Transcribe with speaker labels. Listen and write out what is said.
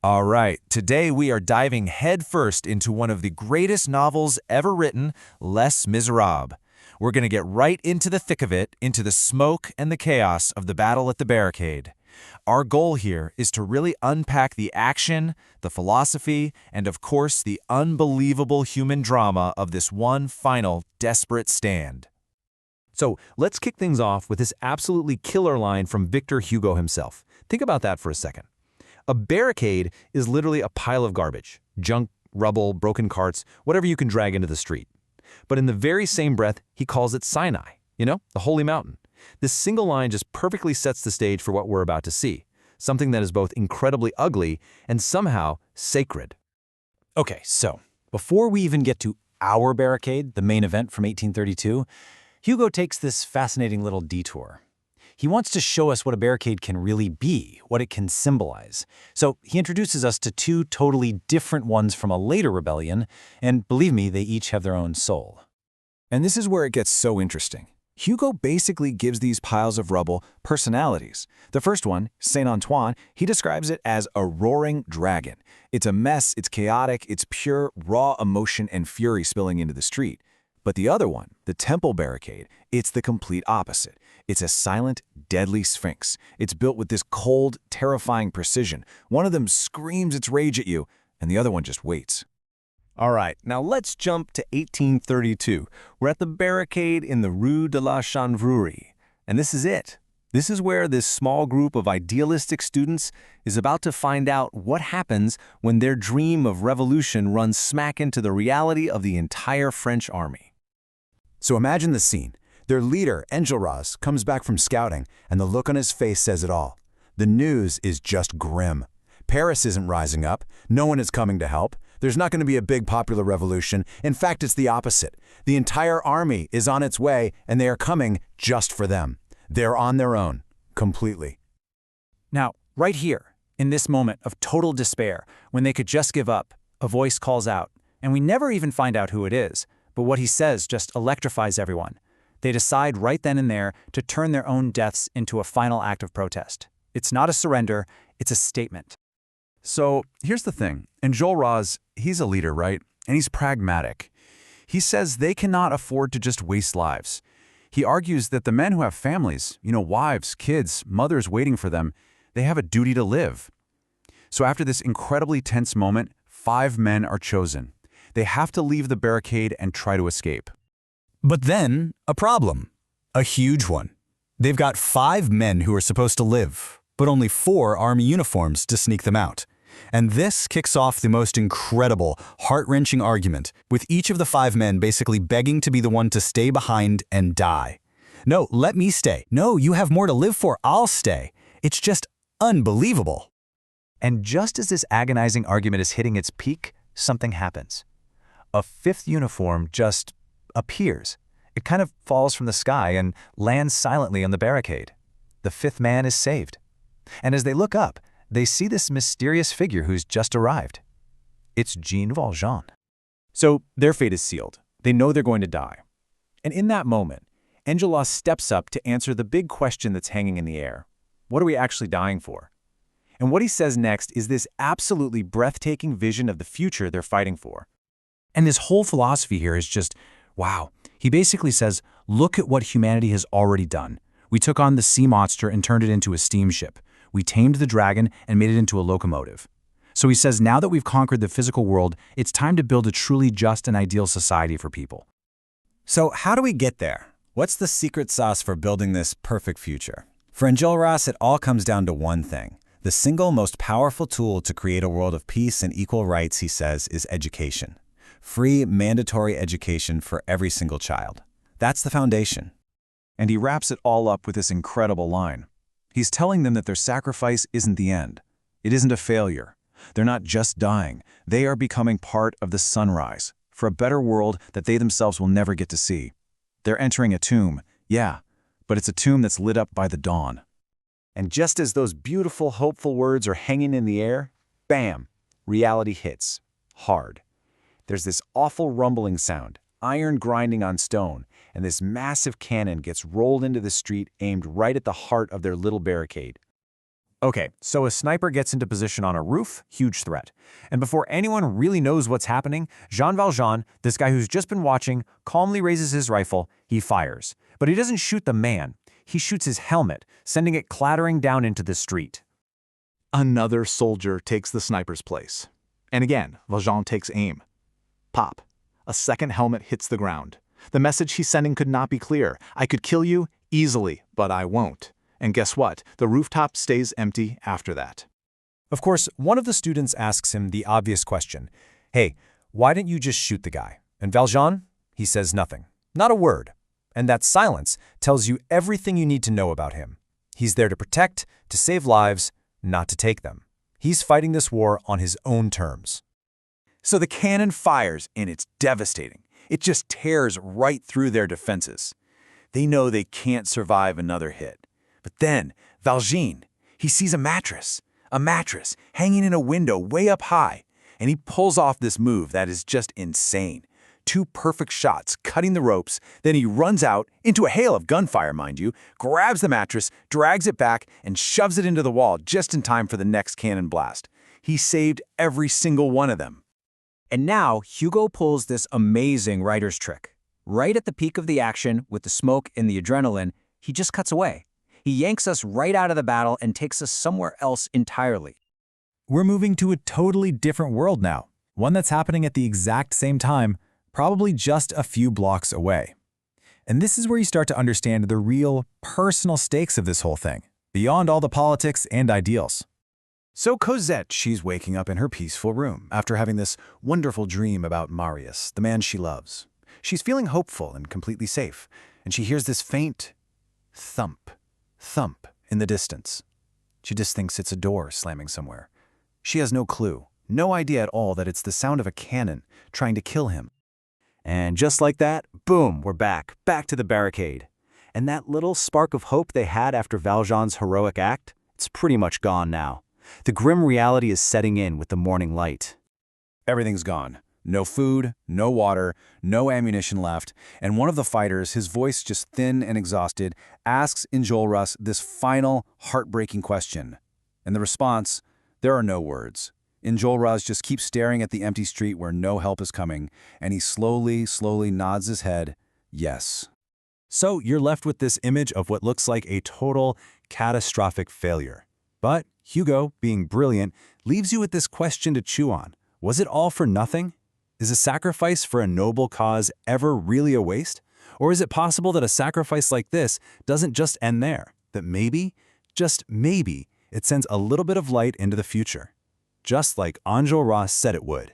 Speaker 1: All right, today we are diving headfirst into one of the greatest novels ever written, Les Misérables. We're going to get right into the thick of it, into the smoke and the chaos of the battle at the barricade. Our goal here is to really unpack the action, the philosophy, and of course the unbelievable human drama of this one final, desperate stand. So let's kick things off with this absolutely killer line from Victor Hugo himself. Think about that for a second. A barricade is literally a pile of garbage, junk, rubble, broken carts, whatever you can drag into the street. But in the very same breath, he calls it Sinai, the holy mountain. This single line just perfectly sets the stage for what we're about to see, something that is both incredibly ugly and somehow sacred.
Speaker 2: Okay, so before we even get to our barricade, the main event from 1832, Hugo takes this fascinating little detour. He wants to show us what a barricade can really be, what it can symbolize. So he introduces us to two totally different ones from a later rebellion, and believe me, they each have their own soul.
Speaker 3: And this is where it gets so interesting. Hugo basically gives these piles of rubble personalities. The first one, Saint Antoine, he describes it as a roaring dragon. It's a mess, it's chaotic, it's pure, raw emotion and fury spilling into the street. But the other one, the Temple barricade, it's the complete opposite. It's a silent, deadly sphinx. It's built with this cold, terrifying precision. One of them screams its rage at you, and the other one just waits.
Speaker 1: All right, now let's jump to 1832. We're at the barricade in the Rue de la Chanvrerie, and this is it. This is where this small group of idealistic students is about to find out what happens when their dream of revolution runs smack into the reality of the entire French army.
Speaker 3: So imagine the scene. Their leader, Enjolras, comes back from scouting, and the look on his face says it all. The news is just grim. Paris isn't rising up. No one is coming to help. There's not going to be a big popular revolution. In fact, it's the opposite. The entire army is on its way, and they are coming just for them. They're on their own, completely.
Speaker 2: Now, right here, in this moment of total despair, when they could just give up, a voice calls out, and we never even find out who it is, but what he says just electrifies everyone. They decide right then and there to turn their own deaths into a final act of protest. It's not a surrender, it's a statement.
Speaker 4: So here's the thing. Enjolras, he's a leader, right? And he's pragmatic. He says they cannot afford to just waste lives. He argues that the men who have families, wives, kids, mothers waiting for them, they have a duty to live. So after this incredibly tense moment, 5 men are chosen. They have to leave the barricade and try to escape.
Speaker 5: But then, a problem. A huge one. They've got 5 men who are supposed to live, but only 4 army uniforms to sneak them out. And this kicks off the most incredible, heart-wrenching argument, with each of the 5 men basically begging to be the one to stay behind and die. No, let me stay. No, you have more to live for. I'll stay. It's just unbelievable.
Speaker 1: And just as this agonizing argument is hitting its peak, something happens. A 5th uniform just appears. It kind of falls from the sky and lands silently on the barricade. The 5th man is saved. And as they look up, they see this mysterious figure who's just arrived. It's Jean Valjean.
Speaker 2: So their fate is sealed. They know they're going to die. And in that moment, Enjolras steps up to answer the big question that's hanging in the air. What are we actually dying for? And what he says next is this absolutely breathtaking vision of the future they're fighting for. And his whole philosophy here is just, wow. He basically says, look at what humanity has already done. We took on the sea monster and turned it into a steamship. We tamed the dragon and made it into a locomotive. So he says, now that we've conquered the physical world, it's time to build a truly just and ideal society for people.
Speaker 5: So how do we get there? What's the secret sauce for building this perfect future? For Enjolras, it all comes down to one thing. The single most powerful tool to create a world of peace and equal rights, he says, is education. Free, mandatory education for every single child. That's the foundation.
Speaker 4: And he wraps it all up with this incredible line. He's telling them that their sacrifice isn't the end. It isn't a failure. They're not just dying. They are becoming part of the sunrise for a better world that they themselves will never get to see. They're entering a tomb, yeah, but it's a tomb that's lit up by the dawn.
Speaker 2: And just as those beautiful, hopeful words are hanging in the air, bam, reality hits. Hard. There's this awful rumbling sound, iron grinding on stone, and this massive cannon gets rolled into the street aimed right at the heart of their little barricade. Okay, so a sniper gets into position on a roof, huge threat. And before anyone really knows what's happening, Jean Valjean, this guy who's just been watching, calmly raises his rifle, he fires. But he doesn't shoot the man, he shoots his helmet, sending it clattering down into the street.
Speaker 6: Another soldier takes the sniper's place. And again, Valjean takes aim. Pop. A second helmet hits the ground. The message he's sending could not be clear. I could kill you easily, but I won't. And guess what? The rooftop stays empty after that.
Speaker 2: Of course, one of the students asks him the obvious question. Hey, why didn't you just shoot the guy? And Valjean? He says nothing. Not a word. And that silence tells you everything you need to know about him. He's there to protect, to save lives, not to take them. He's fighting this war on his own terms.
Speaker 3: So the cannon fires, and it's devastating. It just tears right through their defenses. They know they can't survive another hit. But then, Valjean, he sees a mattress hanging in a window way up high, and he pulls off this move that is just insane. 2 perfect shots, cutting the ropes, then he runs out, into a hail of gunfire, mind you, grabs the mattress, drags it back, and shoves it into the wall just in time for the next cannon blast. He saved every single one of them.
Speaker 2: And now, Hugo pulls this amazing writer's trick. Right at the peak of the action, with the smoke and the adrenaline, he just cuts away. He yanks us right out of the battle and takes us somewhere else entirely.
Speaker 1: We're moving to a totally different world now, one that's happening at the exact same time, probably just a few blocks away. And this is where you start to understand the real, personal stakes of this whole thing, beyond all the politics and ideals.
Speaker 3: So Cosette, she's waking up in her peaceful room after having this wonderful dream about Marius, the man she loves. She's feeling hopeful and completely safe, and she hears this faint thump in the distance. She just thinks it's a door slamming somewhere. She has no clue, no idea at all that it's the sound of a cannon trying to kill him.
Speaker 2: And just like that, boom, we're back to the barricade. And that little spark of hope they had after Valjean's heroic act, it's pretty much gone now. The grim reality is setting in with the morning light.
Speaker 3: Everything's gone. No food, no water, no ammunition left, and one of the fighters, his voice just thin and exhausted, asks Enjolras this final, heartbreaking question. And the response, there are no words. Enjolras just keeps staring at the empty street where no help is coming, and he slowly nods his head, yes.
Speaker 1: So you're left with this image of what looks like a total, catastrophic failure. But Hugo, being brilliant, leaves you with this question to chew on. Was it all for nothing? Is a sacrifice for a noble cause ever really a waste? Or is it possible that a sacrifice like this doesn't just end there? That maybe, just maybe, it sends a little bit of light into the future? Just like Enjolras said it would.